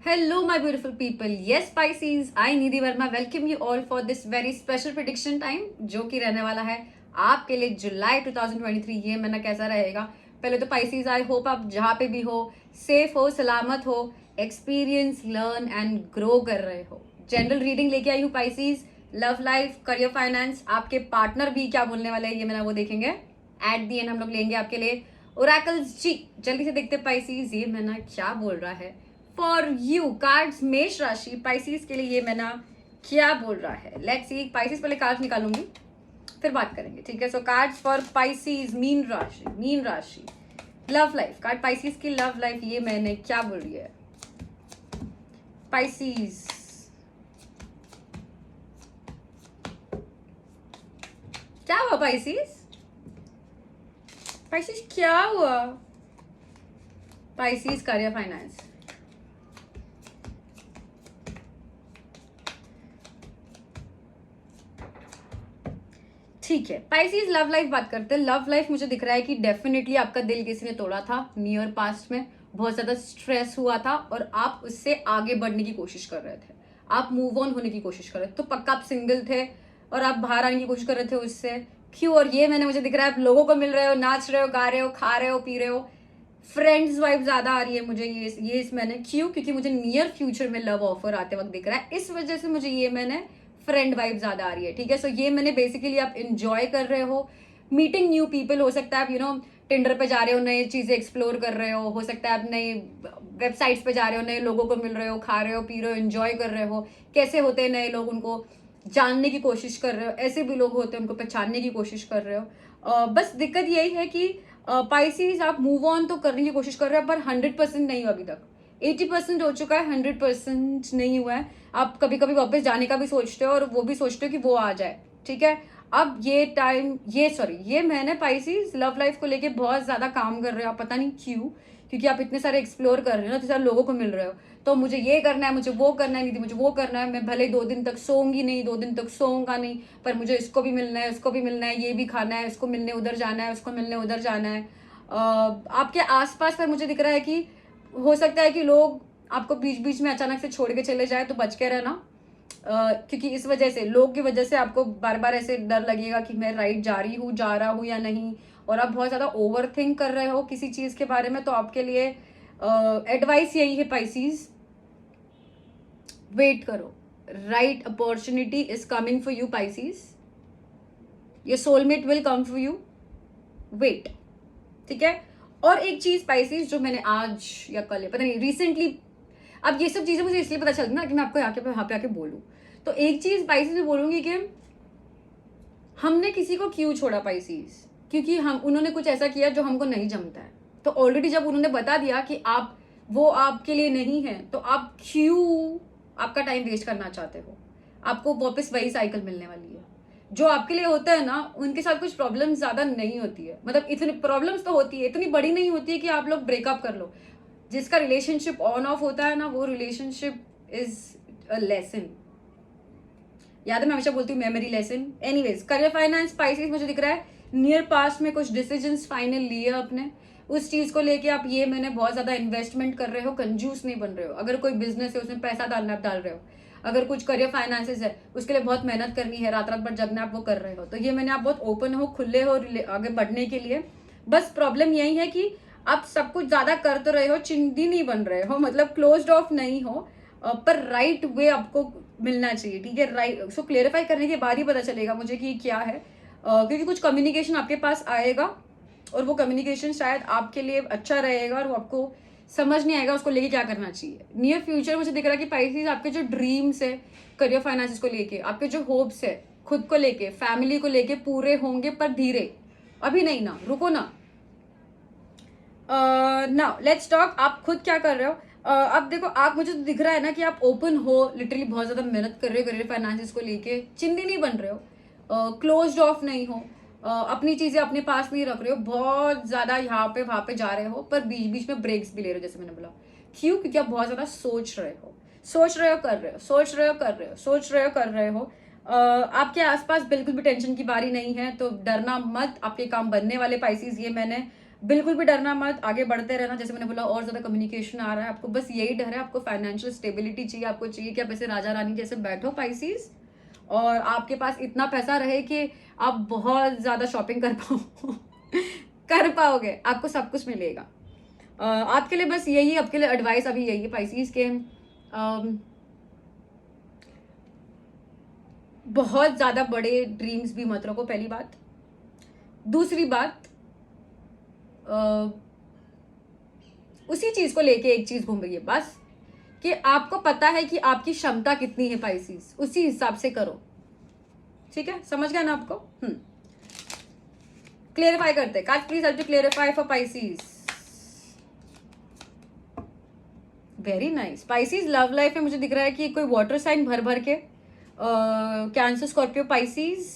Hello, my beautiful people. Yes, Pisces, I Nidhi Verma welcome you all for this very special prediction time, जो कि रहने वाला है आपके लिए जुलाई 2023। ये महीना कैसा रहेगा? पहले तो Pisces, आई होप आप जहाँ पे भी हो, सेफ हो, सलामत हो, एक्सपीरियंस, लर्न एंड ग्रो कर रहे हो। जनरल रीडिंग लेके आई हूँ Pisces, love life, career, finance, आपके पार्टनर भी क्या बोलने वाले हैं ये महीना वो देखेंगे। एट दी एंड हम लोग लेंगे आपके लिए ओरेकल्स जी। जल्दी से देखते Pisces ये महीना क्या बोल रहा है फॉर यू। कार्ड्स मेष राशि पाइसिस के लिए ये महीना क्या बोल रहा है। Let's C. पाइसिस पहले कार्ड्स निकालूंगी फिर बात करेंगे, ठीक है। सो कार्ड्स फॉर पाइसिस, मीन राशि, लव लाइफ। कार्ड पाइसिस की लव लाइफ ये मैंने क्या बोल रही है पाइसिस। क्या हुआ पाइसिस? पाइसिस क्या हुआ? Pisces career, finance. ठीक है, पाइसिस लव लाइफ बात करते हैं। लव लाइफ मुझे दिख रहा है कि डेफिनेटली आपका दिल किसी ने तोड़ा था नियर पास्ट में, बहुत ज्यादा स्ट्रेस हुआ था और आप उससे आगे बढ़ने की कोशिश कर रहे थे, आप मूव ऑन होने की कोशिश कर रहे थे। तो पक्का आप सिंगल थे और आप बाहर आने की कोशिश कर रहे थे उससे। क्यों? और ये मैंने मुझे दिख रहा है आप लोगों को मिल रहे हो, नाच रहे हो, गा रहे हो, खा रहे हो, पी रहे हो। फ्रेंड्स वाइब ज्यादा आ रही है मुझे ये इस मैंने। क्यों? क्योंकि मुझे नियर फ्यूचर में लव ऑफर आते वक्त दिख रहा है, इस वजह से मुझे ये मैंने फ्रेंड वाइब ज्यादा आ रही है, ठीक है। सो ये मैंने बेसिकली आप इंजॉय कर रहे हो, मीटिंग न्यू पीपल। हो सकता है आप टिंडर पे जा रहे हो, नई चीजें एक्सप्लोर कर रहे हो सकता है आप नई वेबसाइट्स पे जा रहे हो, नए लोगों को मिल रहे हो, खा रहे हो, पी रहे हो, एंजॉय कर रहे हो। कैसे होते हैं नए लोग, उनको जानने की कोशिश कर रहे हो। ऐसे भी लोग होते हैं, उनको पहचानने की कोशिश कर रहे हो। बस दिक्कत यही है कि पाइसिस आप मूव ऑन तो करने की कोशिश कर रहे हो पर 100% नहीं हो अभी तक। 80% हो चुका है, 100% नहीं हुआ है। आप कभी कभी वापस जाने का भी सोचते हो और वो भी सोचते हो कि वो आ जाए, ठीक है। अब ये मैंने पाइसिस लव लाइफ को लेके बहुत ज्यादा काम कर रहे हो आप, पता नहीं क्यों। क्योंकि आप इतने सारे एक्सप्लोर कर रहे हो ना, इतने सारे लोगों को मिल रहे हो। तो मुझे ये करना है, मुझे वो करना है, नहीं मुझे वो करना है। मैं भले 2 दिन तक सोऊंगी नहीं, 2 दिन तक सोऊंगा नहीं, पर मुझे इसको भी मिलना है, उसको भी मिलना है, ये भी खाना है, इसको मिलने उधर जाना है, उसको मिलने उधर जाना है। आपके आसपास पर मुझे दिख रहा है कि हो सकता है कि लोग आपको बीच बीच में अचानक से छोड़ के चले जाए, तो बच के रहना। क्योंकि इस वजह से, लोग की वजह से आपको बार बार ऐसे डर लगेगा कि मैं राइट जा रहा हूँ या नहीं। और आप बहुत ज्यादा ओवर थिंक कर रहे हो किसी चीज के बारे में। तो आपके लिए एडवाइस यही है पाइसिस, वेट करो। Right opportunity is coming for you Pisces, your soulmate will come for you, wait, ठीक है। और एक चीज पाइसिस जो मैंने आज या कल, पता नहीं, रिसेंटली, अब ये सब चीजें मुझे इसलिए पता चलती ना कि मैं आपको यहाँ पे आके बोलूं। तो एक चीज पाइसिस में बोलूंगी कि हमने किसी को क्यों छोड़ा पाइसिस, क्योंकि उन्होंने कुछ ऐसा किया जो हमको नहीं जमता है। तो ऑलरेडी जब उन्होंने बता दिया कि वो आपके लिए नहीं है, तो आप क्यों आपका टाइम वेस्ट करना चाहते हो? आपको वापस वही साइकिल मिलने वाली है। जो आपके लिए होता है ना, उनके साथ कुछ प्रॉब्लम ज्यादा नहीं होती है, मतलब इतनी प्रॉब्लम्स तो होती है, इतनी बड़ी नहीं होती है कि आप लोग ब्रेकअप कर लो। जिसका रिलेशनशिप ऑन ऑफ होता है ना, वो रिलेशनशिप इज अ लेसन। याद है मैं हमेशा बोलती हूँ memory lesson. Anyways, career, finance, Pisces मुझे दिख रहा है नियर पास्ट में कुछ डिसीजंस फाइनल लिए अपने, उस चीज को लेके आप ये मैंने बहुत ज्यादा इन्वेस्टमेंट कर रहे हो, कंजूस नहीं बन रहे हो। अगर कोई बिजनेस है उसमें पैसा डालना आप डाल रहे हो, अगर कुछ करियर फाइनेंसेस है उसके लिए बहुत मेहनत करनी है, रात रात भर जगना आप वो कर रहे हो। तो ये मैंने आप बहुत ओपन हो, खुले हो आगे बढ़ने के लिए। बस प्रॉब्लम यही है कि आप सब कुछ ज्यादा कर तो रहे हो, चिंदी नहीं बन रहे हो, मतलब क्लोज्ड ऑफ नहीं हो, पर राइट वे आपको मिलना चाहिए, ठीक है। राइट, सो क्लेरिफाई करने के बाद ही पता चलेगा मुझे कि क्या है। क्योंकि कुछ कम्युनिकेशन आपके पास आएगा और वो कम्युनिकेशन शायद आपके लिए अच्छा रहेगा और वो आपको समझ नहीं आएगा उसको लेके क्या करना चाहिए। नियर फ्यूचर मुझे दिख रहा है कि पाइसिस आपके जो ड्रीम्स है करियर फाइनेंस को लेके, आपके जो होप्स है खुद को लेके, फैमिली को लेके, पूरे होंगे, पर धीरे, अभी नहीं ना, रुको ना। नाउ लेट्स टॉक, आप खुद क्या कर रहे हो। अब देखो, आप, मुझे तो दिख रहा है ना कि आप ओपन हो, लिटरली बहुत ज्यादा मेहनत कर रहे हो करियर फाइनेंस को लेके, चिंदी नहीं बन रहे हो, क्लोज्ड ऑफ नहीं हो, अपनी चीजें अपने पास नहीं रख रहे हो, बहुत ज्यादा यहाँ पे वहां पे जा रहे हो, पर बीच बीच में ब्रेक्स भी ले रहे हो, जैसे मैंने बोला। क्यों? क्योंकि आप बहुत ज्यादा सोच रहे हो, कर रहे हो, सोच रहे हो, कर रहे हो। आपके आसपास बिल्कुल भी टेंशन की बारी नहीं है, तो डरना मत, आपके काम बनने वाले पाइसिस ये मैंने बिल्कुल भी डरना मत, आगे बढ़ते रहना। जैसे मैंने बोला और ज्यादा कम्युनिकेशन आ रहा है आपको, बस यही डर है, आपको फाइनेंशियल स्टेबिलिटी चाहिए, आपको चाहिए कि आप ऐसे राजा रानी जैसे बैठो पाइसीज, और आपके पास इतना पैसा रहे कि आप बहुत ज्यादा शॉपिंग कर पाओ कर पाओगे, आपको सब कुछ मिलेगा। आपके लिए बस यही, आपके लिए एडवाइस अभी यही है पाइसीज के, बहुत ज्यादा बड़े ड्रीम्स भी मत रखो, पहली बात। दूसरी बात, उसी चीज को लेके एक चीज घूम रही है बस, कि आपको पता है कि आपकी क्षमता कितनी है पाइसीज, उसी हिसाब से करो, ठीक है? समझ गया ना आपको? क्लियरिफाई करते हैं, please help to clarify for Pisces. Very nice. Pisces love life में मुझे दिख रहा है कि कोई वाटर साइन भर भर के, कैंसर, स्कॉर्पियो, पाइसीज,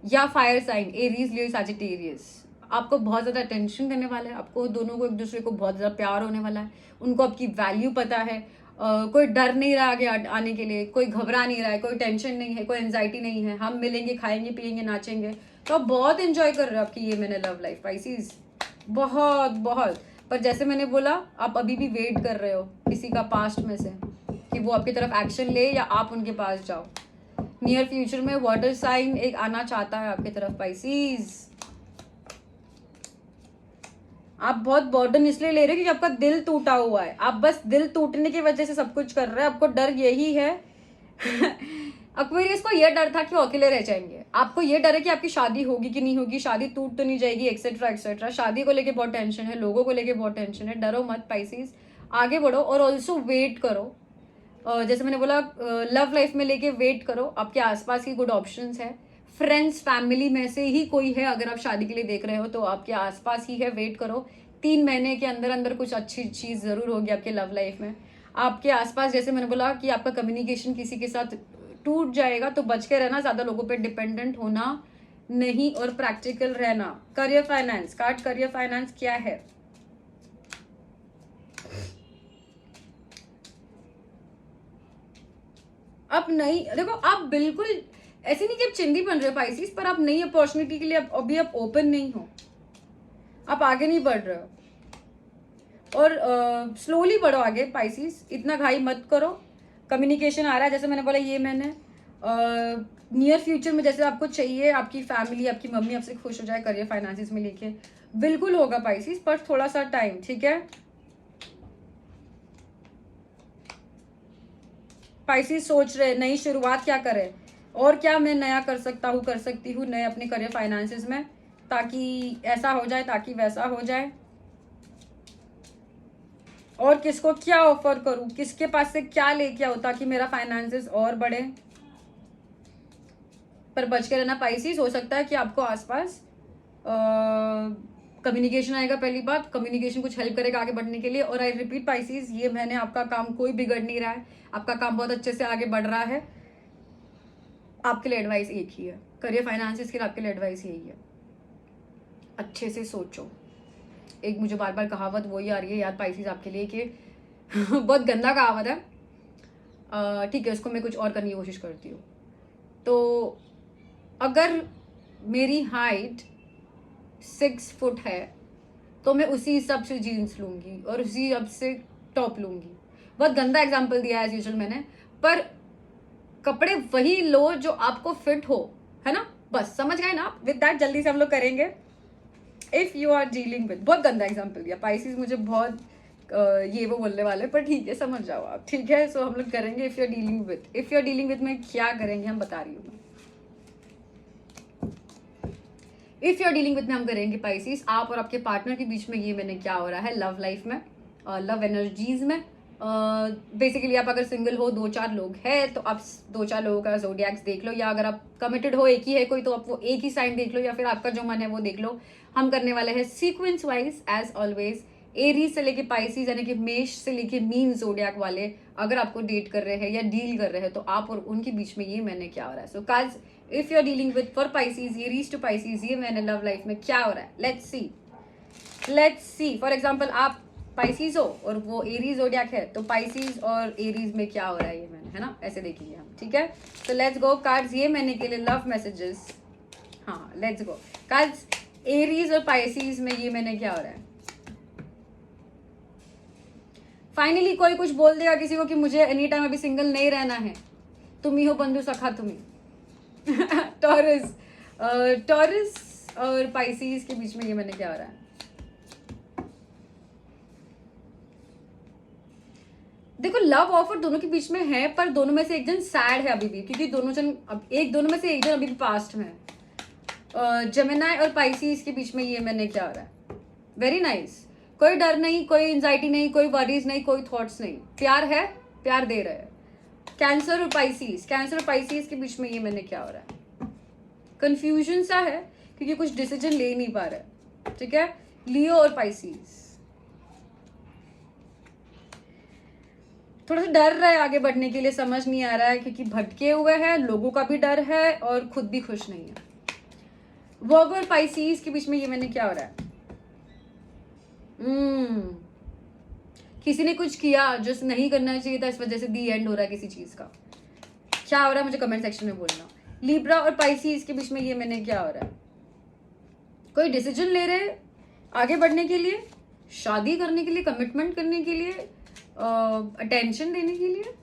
या फायर साइन एरीज, लियो, सैजिटेरियस, आपको बहुत ज्यादा अटेंशन देने वाला है, आपको दोनों को एक दूसरे को बहुत ज्यादा प्यार होने वाला है, उनको आपकी वैल्यू पता है, कोई डर नहीं रहा आगे आने के लिए, कोई घबरा नहीं रहा है, कोई टेंशन नहीं है, कोई एंजाइटी नहीं है, हम मिलेंगे, खाएंगे, पिएंगे, नाचेंगे, तो आप बहुत एंजॉय कर रहे हो आपकी ये मैंने लव लाइफ पाइसीज, बहुत बहुत। पर जैसे मैंने बोला, आप अभी भी वेट कर रहे हो किसी का पास्ट में से कि वो आपकी तरफ एक्शन ले या आप उनके पास जाओ। नियर फ्यूचर में वाटर साइन एक आना चाहता है आपकी तरफ पाइसीज। आप बहुत बर्डन इसलिए ले रहे हो क्योंकि आपका दिल टूटा हुआ है, आप बस दिल टूटने की वजह से सब कुछ कर रहे हैं, आपको डर यही है एक्वेरियस को यह डर था कि वो अकेले रह जाएंगे, आपको ये डर है कि आपकी शादी होगी कि नहीं होगी, शादी टूट तो नहीं जाएगी, एक्सेट्रा एक्सेट्रा। शादी को लेके बहुत टेंशन है, लोगों को लेके बहुत टेंशन है, डरो मत पाइसीज, आगे बढ़ो और ऑल्सो वेट करो। जैसे मैंने बोला, लव लाइफ में लेके वेट करो, आपके आसपास ही गुड ऑप्शंस है, फ्रेंड्स फैमिली में से ही कोई है, अगर आप शादी के लिए देख रहे हो तो आपके आसपास ही है, वेट करो, 3 महीने के अंदर अंदर कुछ अच्छी चीज जरूर होगी आपके लव लाइफ में। आपके आसपास, जैसे मैंने बोला कि आपका कम्युनिकेशन किसी के साथ टूट जाएगा, तो बच के रहना, ज्यादा लोगों पे डिपेंडेंट होना नहीं और प्रैक्टिकल रहना। Career finance card, career finance क्या है? आप नहीं, देखो आप बिल्कुल ऐसे नहीं कि आप चिंदी बन रहे हो पाइसीज, पर आप नई अपॉर्चुनिटी के लिए अभी आप ओपन नहीं हो, आप आगे नहीं बढ़ रहे हो, और स्लोली बढ़ो आगे पाइसीज, इतना घाई मत करो। कम्युनिकेशन आ रहा है, जैसे मैंने बोला, ये मैंने नियर फ्यूचर में जैसे आपको चाहिए, आपकी फैमिली, आपकी मम्मी आपसे खुश हो जाए करियर फाइनेंसिस में लेके, बिल्कुल होगा पाइसीज, पर थोड़ा सा टाइम, ठीक है? पाइसीज सोच रहे नई शुरुआत क्या करें, और क्या मैं नया कर सकता हूँ, कर सकती हूँ नए अपने करियर फाइनेंसिस में, ताकि ऐसा हो जाए, ताकि वैसा हो जाए, और किसको क्या ऑफर करूं, किसके पास से क्या लेके आओ ताकि मेरा फाइनेंसेस और बढ़े। पर बच के रहना पाइसीज, हो सकता है कि आपको आसपास कम्युनिकेशन आएगा, पहली बात, कम्युनिकेशन कुछ हेल्प करेगा आगे बढ़ने के लिए। और आई रिपीट पाइसीज, ये मैंने, आपका काम कोई बिगड़ नहीं रहा है, आपका काम बहुत अच्छे से आगे बढ़ रहा है। आपके लिए एडवाइस एक ही है, करियर फाइनेंसिस के लिए आपके लिए एडवाइस यही है, अच्छे से सोचो। एक मुझे बार बार कहावत वही आ रही है याद पाइसीज आपके लिए कि बहुत गंदा कहावत है, ठीक है, उसको मैं कुछ और करने की कोशिश करती हूँ। तो अगर मेरी हाइट 6 फुट है तो मैं उसी हिसाब से जीन्स लूंगी और उसी हिसाब से टॉप लूंगी। बहुत गंदा एग्जाम्पल दिया है एज यूजुअल मैंने, पर कपड़े वही लो जो आपको फिट हो, है ना? बस समझ गए ना आप? विद दैट जल्दी से हम लोग करेंगे। If you are dealing with, बहुत गंदा एग्जाम्पल दिया पाइसीज, मुझे बहुत ये वो बोलने वाले, पर ठीक है, समझ जाओ आप, ठीक है? सो हम लोग करेंगे if you are dealing with. If you are dealing with में क्या करेंगे हम बता रही हूँ मैं। If you are dealing with में हम करेंगे पाइसीज, आप और आपके पार्टनर के बीच में ये मैंने क्या हो रहा है लव लाइफ में, लव एनर्जीज में। बेसिकली आप अगर सिंगल हो, 2-4 लोग हैं, तो आप 2-4 लोगों का ज़ोडिएक्स देख लो, या अगर आप कमिटेड हो, एक ही है कोई, तो आप वो एक ही साइन देख लो, या फिर आपका जो मन है वो देख लो। हम करने वाले हैं sequence wise as always, Aries से लेके पाइसीज यानी कि मेष से लेके मीन ज़ोडिएक वाले अगर आपको डेट कर रहे हैं या डील कर रहे हैं, तो आप और उनके बीच में ये मैंने क्या हो रहा है। So cause if you are dealing with for Pisces, Aries to Pisces, ये मैंने लव लाइफ में क्या हो रहा है, लेट्स सी। फॉर एग्जाम्पल आप पाइसीज हो और वो एरीज ज़ोडिएक है, तो पाइसीज और एरीज में क्या हो रहा है ये मैंने, है ना, ऐसे देखेंगे हम, ठीक है? तो लेट्स गो कार्ड्स, ये मैंने के लिए लव मैसेजेस। हाँ, लेट्स गो कार्ड्स, एरीज और पाइसीज में ये मैंने क्या हो रहा है। फाइनली कोई कुछ बोल देगा किसी को कि मुझे एनी टाइम अभी सिंगल नहीं रहना है, तुम ही हो बंधु सखा तुम ही। टॉरस, टॉरस और पाइसीज के बीच में ये मैंने क्या हो रहा है? देखो लव ऑफर दोनों के बीच में है, पर दोनों में से एक जन सैड है अभी भी, क्योंकि दोनों में से एक जन अभी भी पास्ट में है। जेमिनी और पाइसीज के बीच में ये मैंने क्या हो रहा है? Very nice. कोई डर नहीं, कोई एंजाइटी नहीं, कोई वरीज नहीं, कोई थॉट्स नहीं, प्यार है, प्यार दे रहे हैं। कैंसर और पाइसीज के बीच में ये मैंने क्या हो रहा है? कंफ्यूजन सा है, क्योंकि कुछ डिसीजन ले नहीं पा रहे। ठीक है, लियो और पाइसीज थोड़ा सा डर रहा है आगे बढ़ने के लिए, समझ नहीं आ रहा है, क्योंकि भटके हुए हैं, लोगों का भी डर है और खुद भी खुश नहीं है। वर्गो और पाइसीज के बीच में ये मैंने क्या हो रहा है? किसी ने कुछ किया जो नहीं करना चाहिए था, इस वजह से दी एंड हो रहा है किसी चीज का। क्या हो रहा है मुझे कमेंट सेक्शन में बोलना। लिब्रा और पाइसीज के बीच में ये मैंने क्या हो रहा है? कोई डिसीजन ले रहे आगे बढ़ने के लिए, शादी करने के लिए, कमिटमेंट करने के लिए, अटेंशन देने के लिए।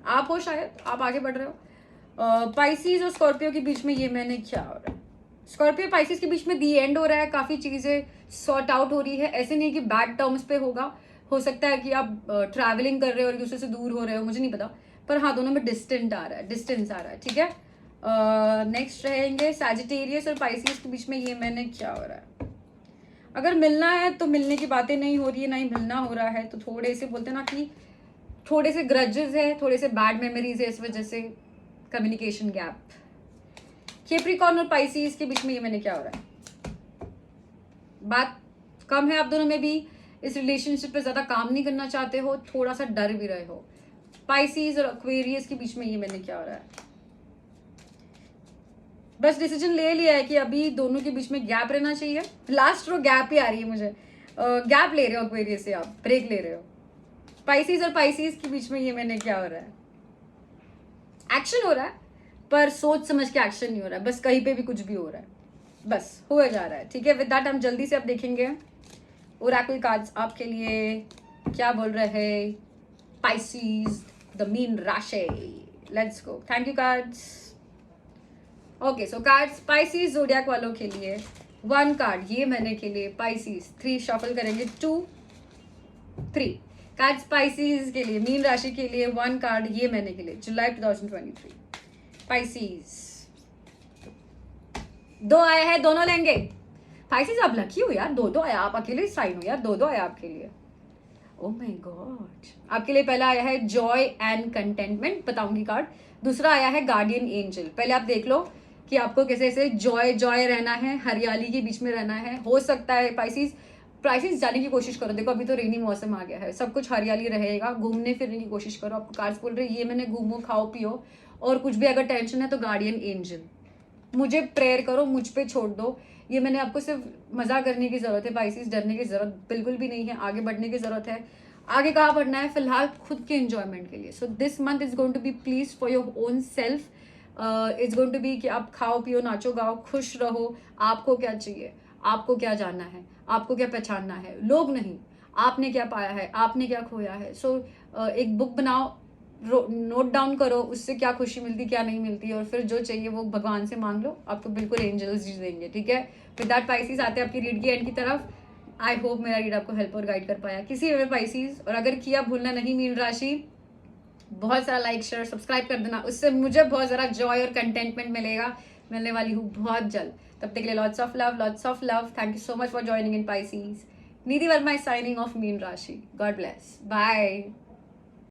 आप हो शायद, आप आगे बढ़ रहे हो। पाइसीज और स्कॉर्पियो के बीच में ये मैंने क्या हो रहा है? स्कॉर्पियो पाइसीज के बीच में दी एंड हो रहा है, काफी चीजें सॉर्ट आउट हो रही है। ऐसे नहीं कि बैड टर्म्स पे होगा, हो सकता है कि आप ट्रैवलिंग कर रहे हो और एक दूसरे से दूर हो रहे हो, मुझे नहीं पता, पर हाँ दोनों में डिस्टेंस आ रहा है। ठीक है, नेक्स्ट रहेंगे सैजिटेरियस और पाइसीज के बीच में ये मैंने क्या हो रहा है? अगर मिलना है तो मिलने की बातें नहीं हो रही है, ना ही मिलना हो रहा है, तो थोड़े से बोलते ना कि थोड़े से ग्रजेस है, थोड़े से बैड मेमोरीज है, इस वजह से कम्युनिकेशन गैप। कैप्रिकॉर्न और पाइसीज के बीच में ये मैंने क्या हो रहा है? बात कम है आप दोनों में भी, इस रिलेशनशिप पे ज्यादा काम नहीं करना चाहते हो, थोड़ा सा डर भी रहे हो। पाइसीज और एक्वेरियस के बीच में ये मैंने क्या हो रहा है? बस डिसीजन ले लिया है कि अभी दोनों के बीच में गैप रहना चाहिए। लास्ट रो गैप ही आ रही है मुझे, गैप ले रहे हो एक्वेरियस से, आप ब्रेक ले रहे हो। पाइसीज और पाइसीज के बीच में ये मैंने क्या हो रहा है? एक्शन हो रहा है, पर सोच समझ के एक्शन नहीं हो रहा है, बस कहीं पे भी कुछ भी हो रहा है, बस हो जा रहा है। ठीक है, विद दैट हम जल्दी से अब देखेंगे ओरेकल कार्ड्स आपके लिए क्या बोल रहे हैं। पाइसीज, द मीन राशि, let's go. Thank you cards. Okay, so cards Pisces जोडियाक वालों के लिए 1 कार्ड ये मैंने के लिए पाइसीज 3 शफल करेंगे, 2 3 कार्ड्स पाइसीज के लिए, मीन राशि के लिए 1 कार्ड ये मैंने के लिए जुलाई 2023 पाइसीज। 2 आया है, दोनों लेंगे। पाइसीज आप लकी हो यार, 2 आया, आप अकेले साइन हो यार, 2 आया आपके लिए। ओह माय गॉड, आपके लिए पहला आया है जॉय एंड कंटेंटमेंट, बताऊंगी कार्ड। दूसरा आया है गार्डियन एंजल। पहले आप देख लो कि आपको कैसे ऐसे जॉय रहना है, हरियाली के बीच में रहना है। हो सकता है पाइसीज जाने की कोशिश करो, देखो अभी तो रेनी मौसम आ गया है, सब कुछ हरियाली रहेगा, घूमने फिरने की कोशिश करो। आपको कार्ड्स बोल रहे ये मैंने घूमो खाओ पियो, और कुछ भी अगर टेंशन है तो गार्डियन एंजल, मुझे प्रेयर करो, मुझ पे छोड़ दो। ये मैंने आपको सिर्फ मजा करने की जरूरत है पाइसीज, डरने की जरूरत बिल्कुल भी नहीं है, आगे बढ़ने की जरूरत है। आगे कहाँ बढ़ना है? फिलहाल खुद के एंजॉयमेंट के लिए। So this month is going to be please for your own self. It's going to be कि आप खाओ पियो, नाचो गाओ, खुश रहो। आपको क्या चाहिए, आपको क्या जानना है, आपको क्या पहचानना है, लोग नहीं, आपने क्या पाया है, आपने क्या खोया है। सो एक बुक बनाओ, नोट डाउन करो, उससे क्या खुशी मिलती क्या नहीं मिलती, और फिर जो चाहिए वो भगवान से मांग लो, आपको बिल्कुल एंजल्स जी देंगे। ठीक है, विद दैट पाइसीज आते हैं आपकी रीड की एंड की तरफ। आई होप मेरा रीड आपको हेल्प और गाइड कर पाया किसी वे पाइसीज, और अगर किया भूलना नहीं मीन राशि, बहुत सारा लाइक शेयर सब्सक्राइब कर देना, उससे मुझे बहुत सारा जॉय और कंटेंटमेंट मिलेगा। मिलने वाली हूँ बहुत जल्द, तब तक के लिए lots of love. Thank you so much for joining in Pisces. Nidhi Verma is signing off मीन राशि। God bless, bye.